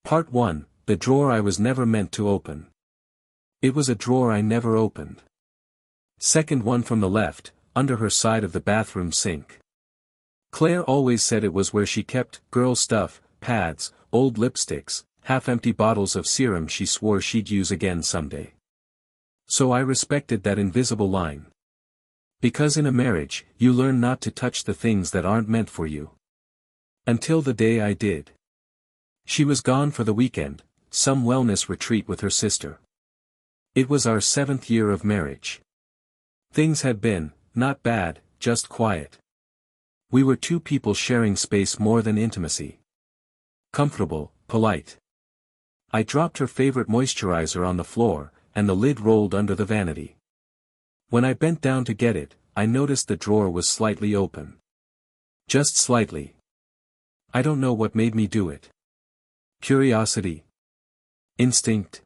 Part 1, The Drawer I Was Never Meant to Open. It was a drawer I never opened. Second one from the left, under her side of the bathroom sink. Claire always said it was where she kept girl stuff, pads, old lipsticks, half-empty bottles of serum she swore she'd use again someday. So I respected that invisible line. Because in a marriage, you learn not to touch the things that aren't meant for you. Until the day I did. She was gone for the weekend, some wellness retreat with her sister. It was our 7th year of marriage. Things had been, not bad, just quiet. We were two people sharing space more than intimacy. Comfortable, polite. I dropped her favorite moisturizer on the floor, and the lid rolled under the vanity. When I bent down to get it, I noticed the drawer was slightly open. Just slightly. I don't know what made me do it. Curiosity. Instinct.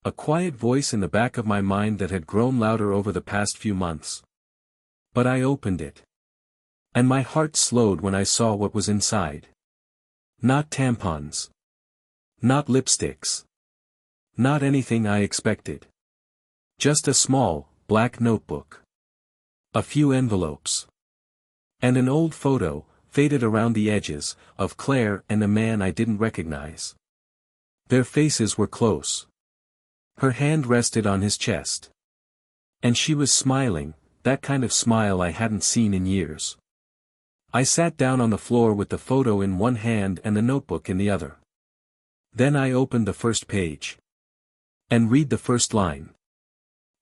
A quiet voice in the back of my mind that had grown louder over the past few months. But I opened it. And my heart slowed when I saw what was inside. Not tampons. Not lipsticks. Not anything I expected. Just a small, black notebook. A few envelopes. And an old photo, faded around the edges, of Claire and a man I didn't recognize. Their faces were close. Her hand rested on his chest. And she was smiling, that kind of smile I hadn't seen in years. I sat down on the floor with the photo in one hand and the notebook in the other. Then I opened the first page. And read the first line.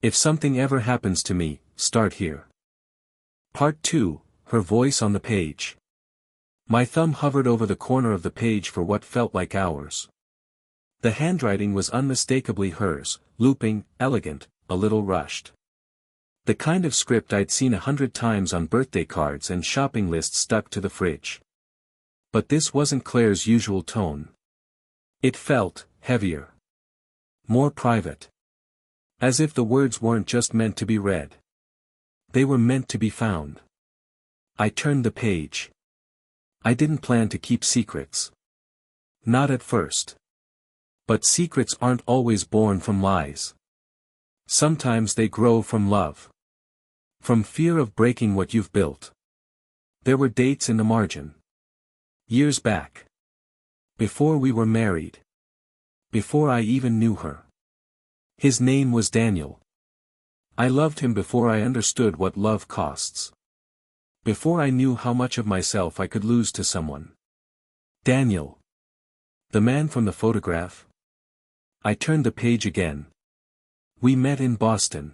If something ever happens to me, start here. Part 2, her voice on the page. My thumb hovered over the corner of the page for what felt like hours. The handwriting was unmistakably hers, looping, elegant, a little rushed. The kind of script I'd seen 100 times on birthday cards and shopping lists stuck to the fridge. But this wasn't Claire's usual tone. It felt heavier. More private. As if the words weren't just meant to be read. They were meant to be found. I turned the page. I didn't plan to keep secrets. Not at first. But secrets aren't always born from lies. Sometimes they grow from love. From fear of breaking what you've built. There were dates in the margin. Years back. Before we were married. Before I even knew her. His name was Daniel. I loved him before I understood what love costs. Before I knew how much of myself I could lose to someone. Daniel. The man from the photograph. I turned the page again. We met in Boston.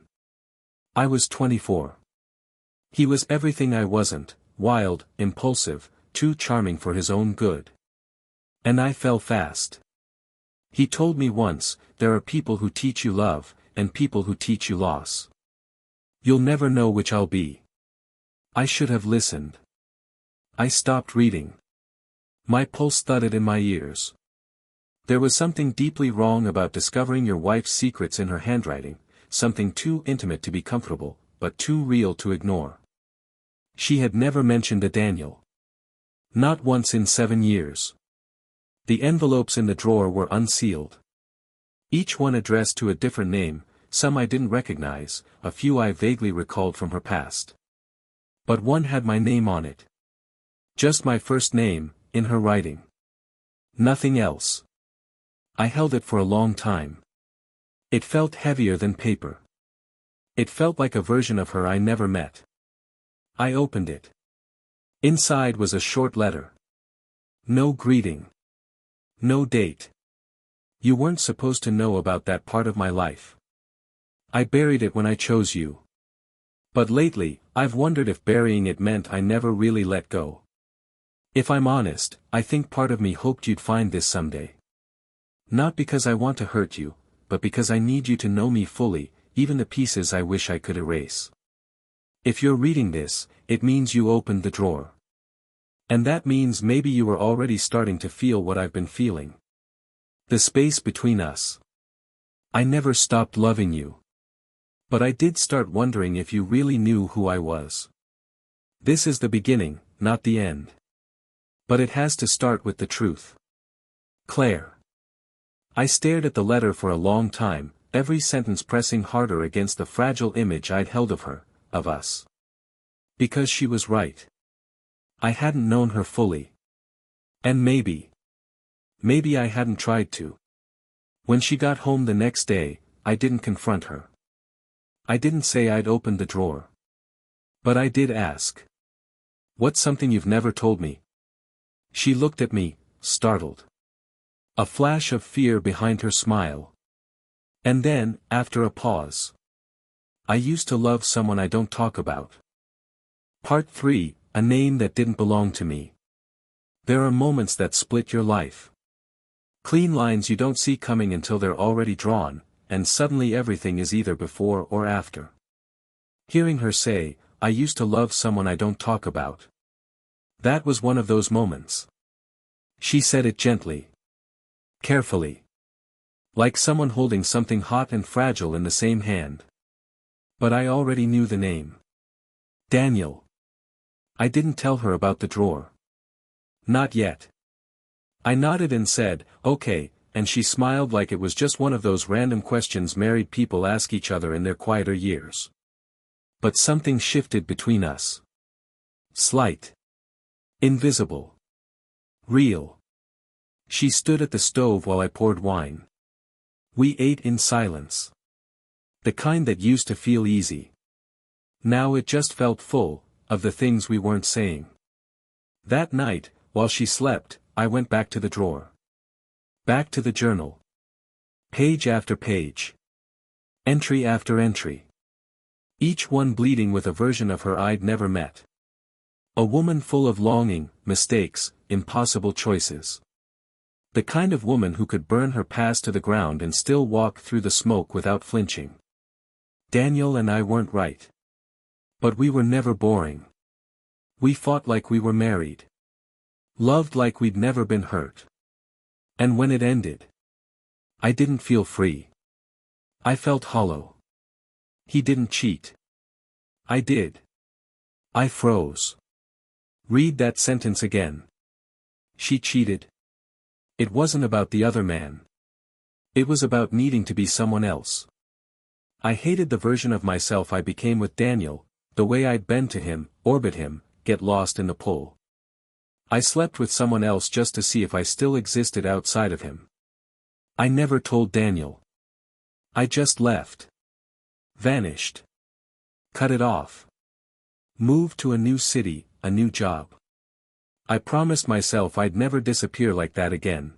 I was 24. He was everything I wasn't, wild, impulsive, too charming for his own good. And I fell fast. He told me once, there are people who teach you love, and people who teach you loss. You'll never know which I'll be. I should have listened. I stopped reading. My pulse thudded in my ears. There was something deeply wrong about discovering your wife's secrets in her handwriting, something too intimate to be comfortable, but too real to ignore. She had never mentioned a Daniel. Not once in 7 years. The envelopes in the drawer were unsealed. Each one addressed to a different name, some I didn't recognize, a few I vaguely recalled from her past. But one had my name on it. Just my first name, in her writing. Nothing else. I held it for a long time. It felt heavier than paper. It felt like a version of her I never met. I opened it. Inside was a short letter. No greeting. No date. You weren't supposed to know about that part of my life. I buried it when I chose you. But lately, I've wondered if burying it meant I never really let go. If I'm honest, I think part of me hoped you'd find this someday. Not because I want to hurt you, but because I need you to know me fully, even the pieces I wish I could erase. If you're reading this, it means you opened the drawer. And that means maybe you were already starting to feel what I've been feeling. The space between us. I never stopped loving you. But I did start wondering if you really knew who I was. This is the beginning, not the end. But it has to start with the truth. Claire. I stared at the letter for a long time, every sentence pressing harder against the fragile image I'd held of her, of us. Because she was right. I hadn't known her fully. And maybe I hadn't tried to. When she got home the next day, I didn't confront her. I didn't say I'd opened the drawer. But I did ask. What's something you've never told me? She looked at me, startled. A flash of fear behind her smile. And then, after a pause. I used to love someone I don't talk about. Part 3, a name that didn't belong to me. There are moments that split your life. Clean lines you don't see coming until they're already drawn, and suddenly everything is either before or after. Hearing her say, I used to love someone I don't talk about. That was one of those moments. She said it gently. Carefully. Like someone holding something hot and fragile in the same hand. But I already knew the name. Daniel. I didn't tell her about the drawer. Not yet. I nodded and said, okay, and she smiled like it was just one of those random questions married people ask each other in their quieter years. But something shifted between us. Slight. Invisible. Real. She stood at the stove while I poured wine. We ate in silence. The kind that used to feel easy. Now it just felt full, of the things we weren't saying. That night, while she slept, I went back to the drawer. Back to the journal. Page after page. Entry after entry. Each one bleeding with a version of her I'd never met. A woman full of longing, mistakes, impossible choices. The kind of woman who could burn her past to the ground and still walk through the smoke without flinching. Daniel and I weren't right. But we were never boring. We fought like we were married. Loved like we'd never been hurt. And when it ended, I didn't feel free. I felt hollow. He didn't cheat. I did. I froze. Read that sentence again. She cheated. It wasn't about the other man. It was about needing to be someone else. I hated the version of myself I became with Daniel, the way I'd bend to him, orbit him, get lost in the pull. I slept with someone else just to see if I still existed outside of him. I never told Daniel. I just left. Vanished. Cut it off. Moved to a new city, a new job. I promised myself I'd never disappear like that again.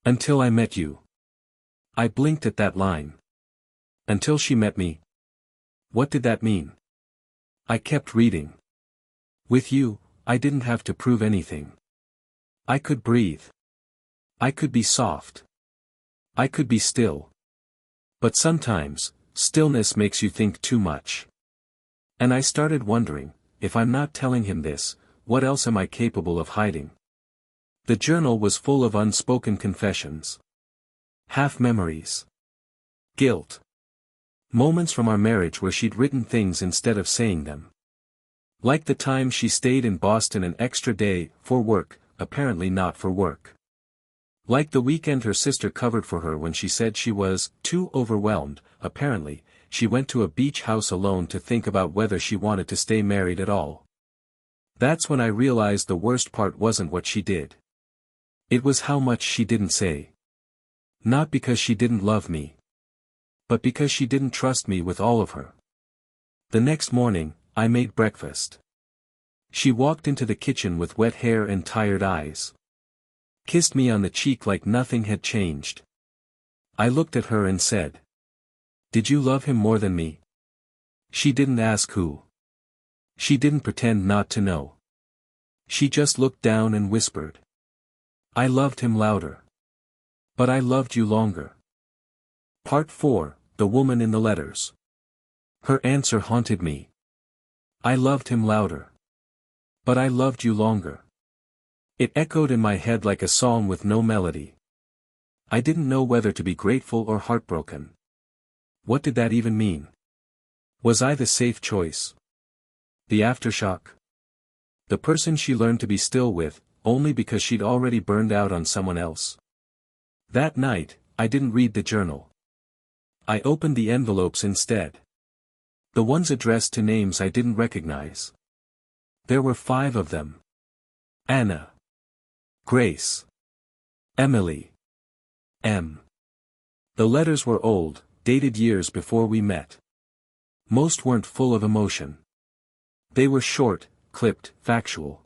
Until I met you. I blinked at that line. Until she met me. What did that mean? I kept reading. With you, I didn't have to prove anything. I could breathe. I could be soft. I could be still. But sometimes, stillness makes you think too much. And I started wondering, if I'm not telling him this, what else am I capable of hiding? The journal was full of unspoken confessions. Half memories. Guilt. Moments from our marriage where she'd written things instead of saying them. Like the time she stayed in Boston an extra day, for work, apparently not for work. Like the weekend her sister covered for her when she said she was too overwhelmed, apparently, she went to a beach house alone to think about whether she wanted to stay married at all. That's when I realized the worst part wasn't what she did. It was how much she didn't say. Not because she didn't love me. But because she didn't trust me with all of her. The next morning, I made breakfast. She walked into the kitchen with wet hair and tired eyes. Kissed me on the cheek like nothing had changed. I looked at her and said, "Did you love him more than me?" She didn't ask who. She didn't pretend not to know. She just looked down and whispered, "I loved him louder. But I loved you longer." Part 4, The Woman in the Letters. Her answer haunted me. I loved him louder. But I loved you longer. It echoed in my head like a song with no melody. I didn't know whether to be grateful or heartbroken. What did that even mean? Was I the safe choice? The aftershock? The person she learned to be still with, only because she'd already burned out on someone else? That night, I didn't read the journal. I opened the envelopes instead. The ones addressed to names I didn't recognize. There were 5 of them. Anna. Grace. Emily. M. The letters were old, dated years before we met. Most weren't full of emotion. They were short, clipped, factual.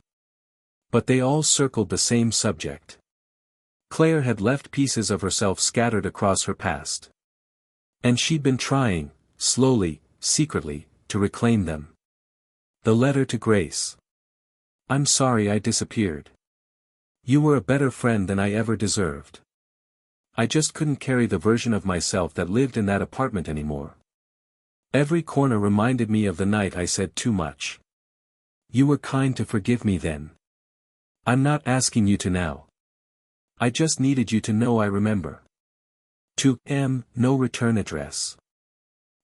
But they all circled the same subject. Claire had left pieces of herself scattered across her past. And she'd been trying, slowly, secretly, to reclaim them. The letter to Grace. I'm sorry I disappeared. You were a better friend than I ever deserved. I just couldn't carry the version of myself that lived in that apartment anymore. Every corner reminded me of the night I said too much. You were kind to forgive me then. I'm not asking you to now. I just needed you to know I remember. To M, no return address.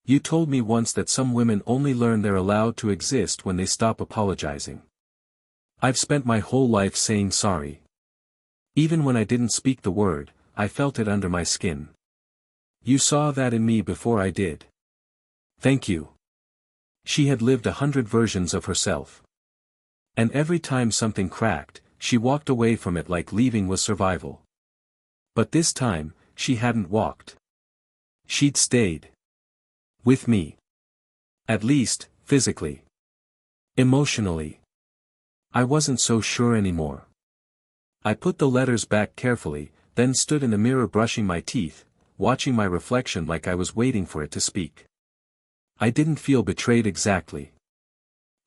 You told me once that some women only learn they're allowed to exist when they stop apologizing. I've spent my whole life saying sorry. Even when I didn't speak the word, I felt it under my skin. You saw that in me before I did. Thank you. She had lived 100 versions of herself. And every time something cracked, she walked away from it like leaving was survival. But this time, she hadn't walked. She'd stayed. With me. At least, physically. Emotionally. I wasn't so sure anymore. I put the letters back carefully, then stood in the mirror brushing my teeth, watching my reflection like I was waiting for it to speak. I didn't feel betrayed exactly.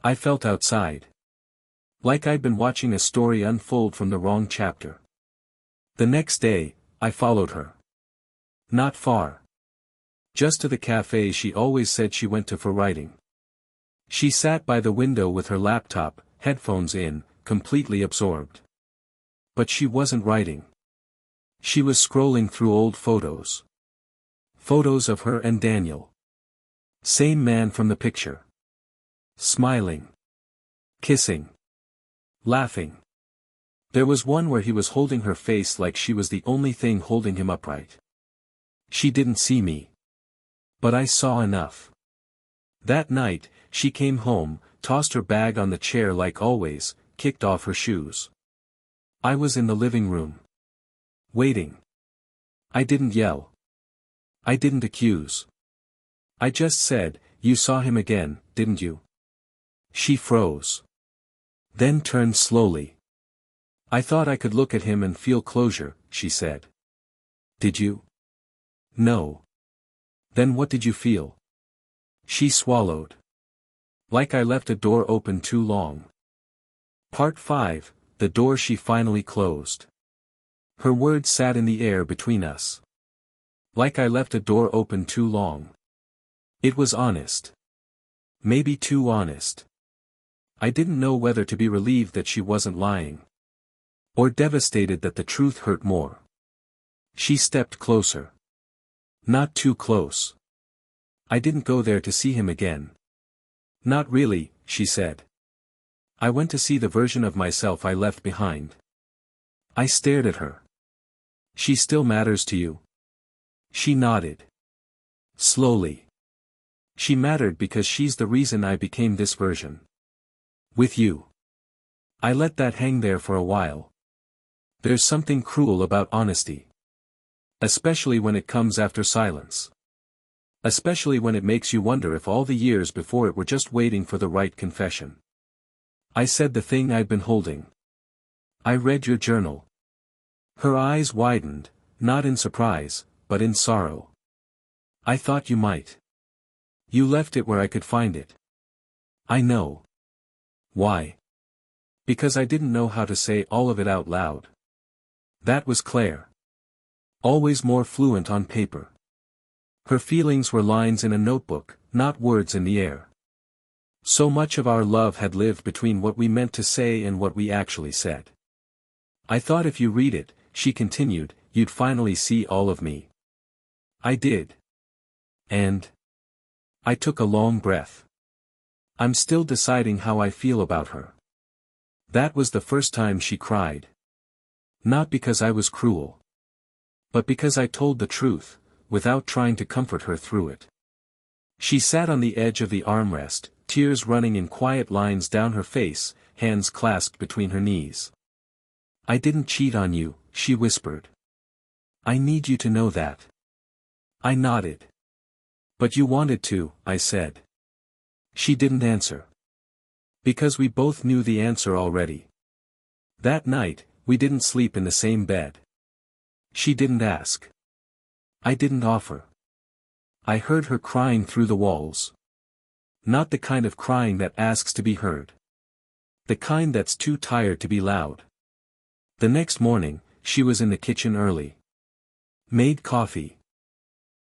I felt outside. Like I'd been watching a story unfold from the wrong chapter. The next day, I followed her. Not far. Just to the cafe she always said she went to for writing. She sat by the window with her laptop, headphones in, completely absorbed. But she wasn't writing. She was scrolling through old photos. Photos of her and Daniel. Same man from the picture. Smiling. Kissing. Laughing. There was one where he was holding her face like she was the only thing holding him upright. She didn't see me. But I saw enough. That night, she came home, tossed her bag on the chair like always, kicked off her shoes. I was in the living room. Waiting. I didn't yell. I didn't accuse. I just said, "You saw him again, didn't you?" She froze. Then turned slowly. "I thought I could look at him and feel closure," she said. "Did you?" "No." "Then what did you feel?" She swallowed. "Like I left a door open too long." Part 5, the door she finally closed. Her words sat in the air between us. Like I left a door open too long. It was honest. Maybe too honest. I didn't know whether to be relieved that she wasn't lying. Or devastated that the truth hurt more. She stepped closer. Not too close. I didn't go there to see him again. Not really, she said. I went to see the version of myself I left behind. I stared at her. She still matters to you? She nodded. Slowly. She mattered because she's the reason I became this version. With you. I let that hang there for a while. There's something cruel about honesty. Especially when it comes after silence. Especially when it makes you wonder if all the years before it were just waiting for the right confession. I said the thing I'd been holding. I read your journal. Her eyes widened, not in surprise, but in sorrow. I thought you might. You left it where I could find it. I know. Why? Because I didn't know how to say all of it out loud. That was Claire. Always more fluent on paper. Her feelings were lines in a notebook, not words in the air. So much of our love had lived between what we meant to say and what we actually said. I thought if you read it, she continued, you'd finally see all of me. I did. And I took a long breath. I'm still deciding how I feel about her. That was the first time she cried. Not because I was cruel. But because I told the truth, without trying to comfort her through it. She sat on the edge of the armrest, tears running in quiet lines down her face, hands clasped between her knees. "I didn't cheat on you," she whispered. "I need you to know that." I nodded. "But you wanted to," I said. She didn't answer. Because we both knew the answer already. That night, we didn't sleep in the same bed. She didn't ask. I didn't offer. I heard her crying through the walls. Not the kind of crying that asks to be heard. The kind that's too tired to be loud. The next morning, she was in the kitchen early. Made coffee.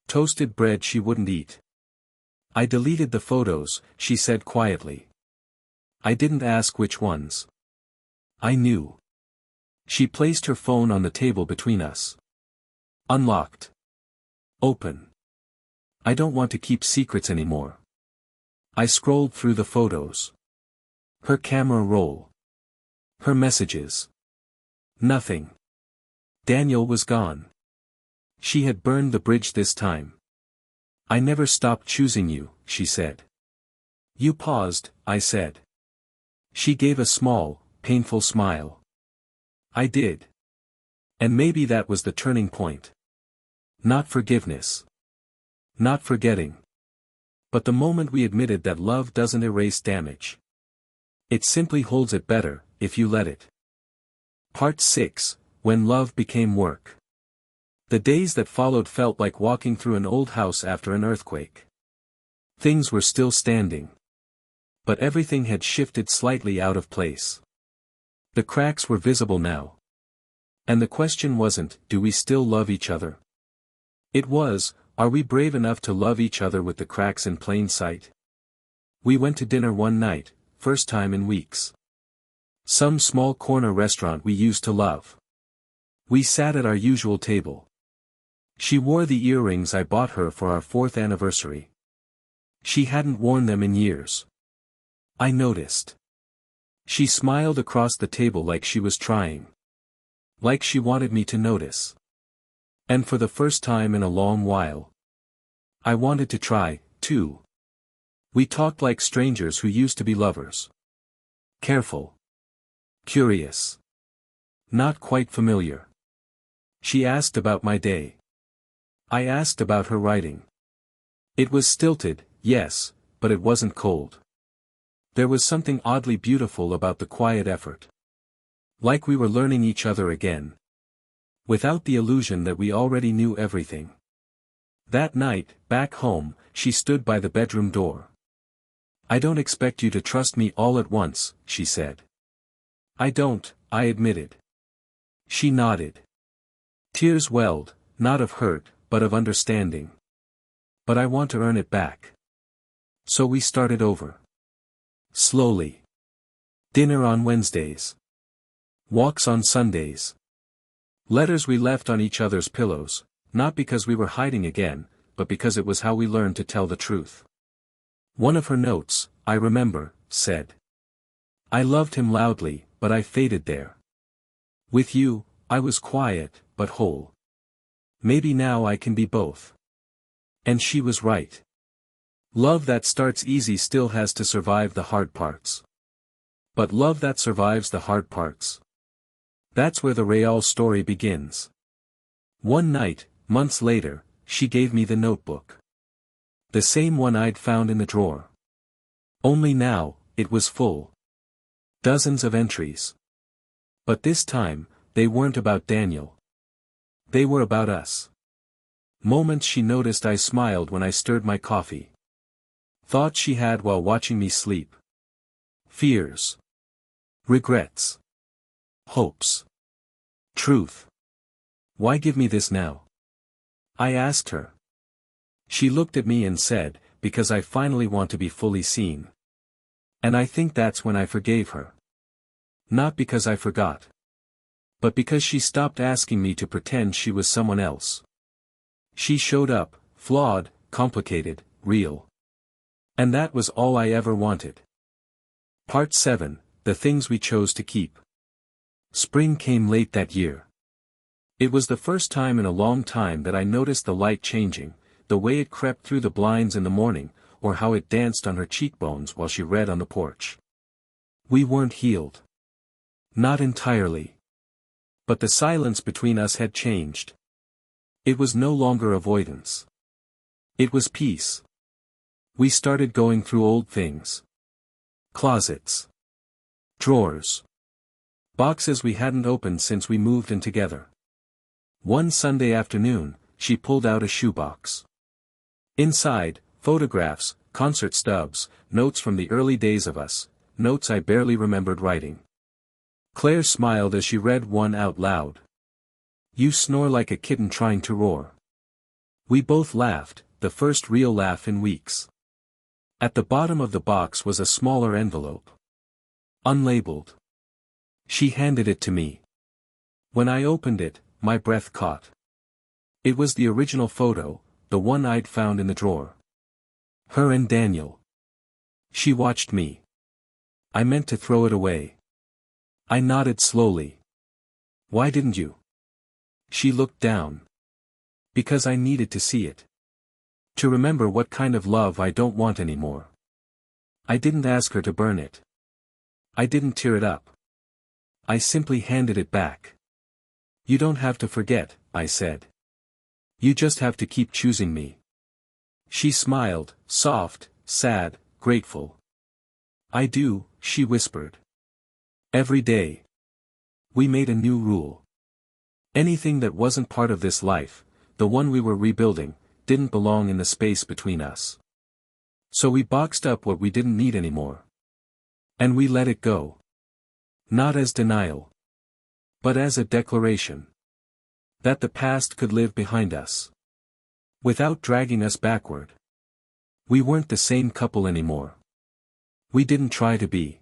Toasted bread she wouldn't eat. "I deleted the photos," she said quietly. I didn't ask which ones. I knew. She placed her phone on the table between us. Unlocked. Open. "I don't want to keep secrets anymore." I scrolled through the photos. Her camera roll. Her messages. Nothing. Daniel was gone. She had burned the bridge this time. "I never stopped choosing you," she said. "You paused," I said. She gave a small, painful smile. "I did. And maybe that was the turning point. Not forgiveness. Not forgetting. But the moment we admitted that love doesn't erase damage. It simply holds it better, if you let it." Part 6, When Love Became Work. The days that followed felt like walking through an old house after an earthquake. Things were still standing. But everything had shifted slightly out of place. The cracks were visible now. And the question wasn't, do we still love each other? It was, are we brave enough to love each other with the cracks in plain sight? We went to dinner one night, first time in weeks. Some small corner restaurant we used to love. We sat at our usual table. She wore the earrings I bought her for our 4th anniversary. She hadn't worn them in years. I noticed. She smiled across the table like she was trying. Like she wanted me to notice. And for the first time in a long while, I wanted to try, too. We talked like strangers who used to be lovers. Careful. Curious. Not quite familiar. She asked about my day. I asked about her writing. It was stilted, yes, but it wasn't cold. There was something oddly beautiful about the quiet effort. Like we were learning each other again. Without the illusion that we already knew everything. That night, back home, she stood by the bedroom door. "I don't expect you to trust me all at once," she said. "I don't," I admitted. She nodded. Tears welled, not of hurt, but of understanding. "But I want to earn it back." So we started over. Slowly. Dinner on Wednesdays. Walks on Sundays. Letters we left on each other's pillows, not because we were hiding again, but because it was how we learned to tell the truth. One of her notes, I remember, said, "I loved him loudly, but I faded there. With you, I was quiet, but whole. Maybe now I can be both." And she was right. Love that starts easy still has to survive the hard parts. But love that survives the hard parts. That's where the real story begins. One night, months later, she gave me the notebook. The same one I'd found in the drawer. Only now, it was full. Dozens of entries. But this time, they weren't about Daniel. They were about us. Moments she noticed I smiled when I stirred my coffee. Thoughts she had while watching me sleep. Fears. Regrets. Hopes. Truth. "Why give me this now?" I asked her. She looked at me and said, "Because I finally want to be fully seen." And I think that's when I forgave her. Not because I forgot. But because she stopped asking me to pretend she was someone else. She showed up, flawed, complicated, real. And that was all I ever wanted. Part 7, The Things We Chose to Keep. Spring came late that year. It was the first time in a long time that I noticed the light changing, the way it crept through the blinds in the morning, or how it danced on her cheekbones while she read on the porch. We weren't healed. Not entirely. But the silence between us had changed. It was no longer avoidance. It was peace. We started going through old things. Closets. Drawers. Boxes we hadn't opened since we moved in together. One Sunday afternoon, she pulled out a shoebox. Inside, photographs, concert stubs, notes from the early days of us, notes I barely remembered writing. Claire smiled as she read one out loud. "You snore like a kitten trying to roar." We both laughed, the first real laugh in weeks. At the bottom of the box was a smaller envelope. Unlabeled. She handed it to me. When I opened it, my breath caught. It was the original photo, the one I'd found in the drawer. Her and Daniel. She watched me. I meant to throw it away. I nodded slowly. "Why didn't you?" She looked down. "Because I needed to see it. To remember what kind of love I don't want anymore." I didn't ask her to burn it. I didn't tear it up. I simply handed it back. "You don't have to forget," I said. "You just have to keep choosing me." She smiled, soft, sad, grateful. "I do," she whispered. "Every day." We made a new rule. Anything that wasn't part of this life, the one we were rebuilding, didn't belong in the space between us. So we boxed up what we didn't need anymore. And we let it go. Not as denial. But as a declaration. That the past could live behind us. Without dragging us backward. We weren't the same couple anymore. We didn't try to be.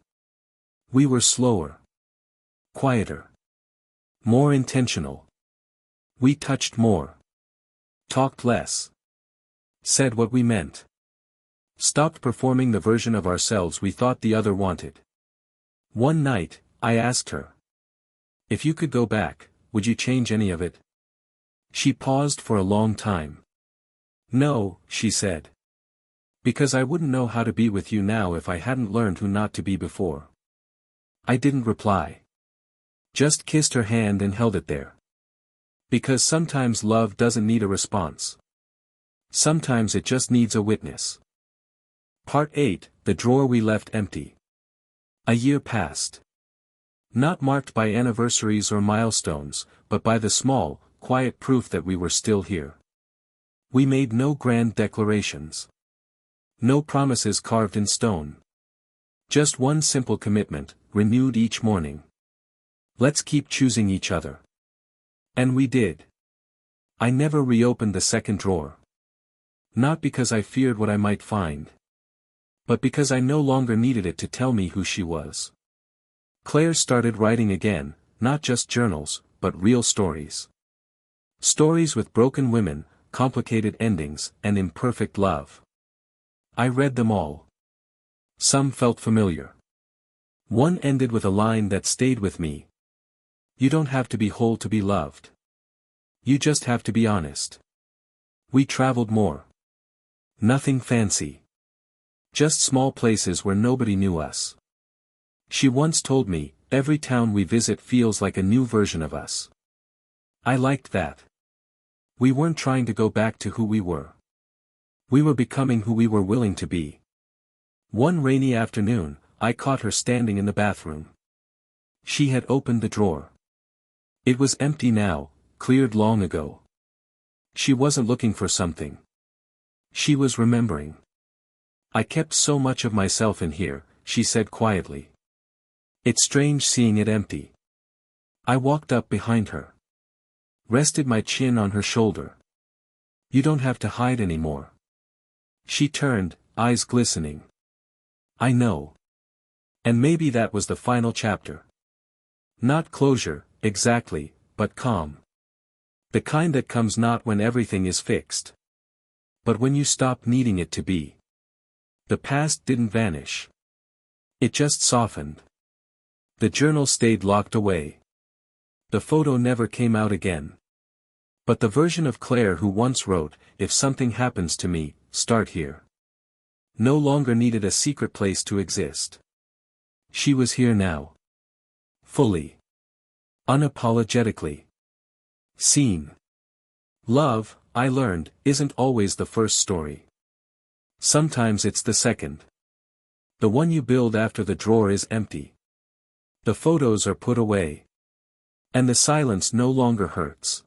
We were slower. Quieter. More intentional. We touched more. Talked less. Said what we meant. Stopped performing the version of ourselves we thought the other wanted. One night, I asked her. "If you could go back, would you change any of it?" She paused for a long time. "No," she said. "Because I wouldn't know how to be with you now if I hadn't learned who not to be before." I didn't reply. Just kissed her hand and held it there. Because sometimes love doesn't need a response. Sometimes it just needs a witness. Part 8, the drawer we left empty. A year passed. Not marked by anniversaries or milestones, but by the small, quiet proof that we were still here. We made no grand declarations. No promises carved in stone. Just one simple commitment, renewed each morning. Let's keep choosing each other. And we did. I never reopened the second drawer. Not because I feared what I might find. But because I no longer needed it to tell me who she was. Claire started writing again, not just journals, but real stories. Stories with broken women, complicated endings, and imperfect love. I read them all. Some felt familiar. One ended with a line that stayed with me. "You don't have to be whole to be loved. You just have to be honest." We traveled more. Nothing fancy. Just small places where nobody knew us. She once told me, "Every town we visit feels like a new version of us." I liked that. We weren't trying to go back to who we were. We were becoming who we were willing to be. One rainy afternoon, I caught her standing in the bathroom. She had opened the drawer. It was empty now, cleared long ago. She wasn't looking for something. She was remembering. "I kept so much of myself in here," she said quietly. "It's strange seeing it empty." I walked up behind her. Rested my chin on her shoulder. "You don't have to hide anymore." She turned, eyes glistening. "I know." And maybe that was the final chapter. Not closure, exactly, but calm. The kind that comes not when everything is fixed. But when you stop needing it to be. The past didn't vanish. It just softened. The journal stayed locked away. The photo never came out again. But the version of Claire who once wrote, "If something happens to me, start here," no longer needed a secret place to exist. She was here now. Fully. Unapologetically. Seen. Love, I learned, isn't always the first story. Sometimes it's the second. The one you build after the drawer is empty. The photos are put away. And the silence no longer hurts.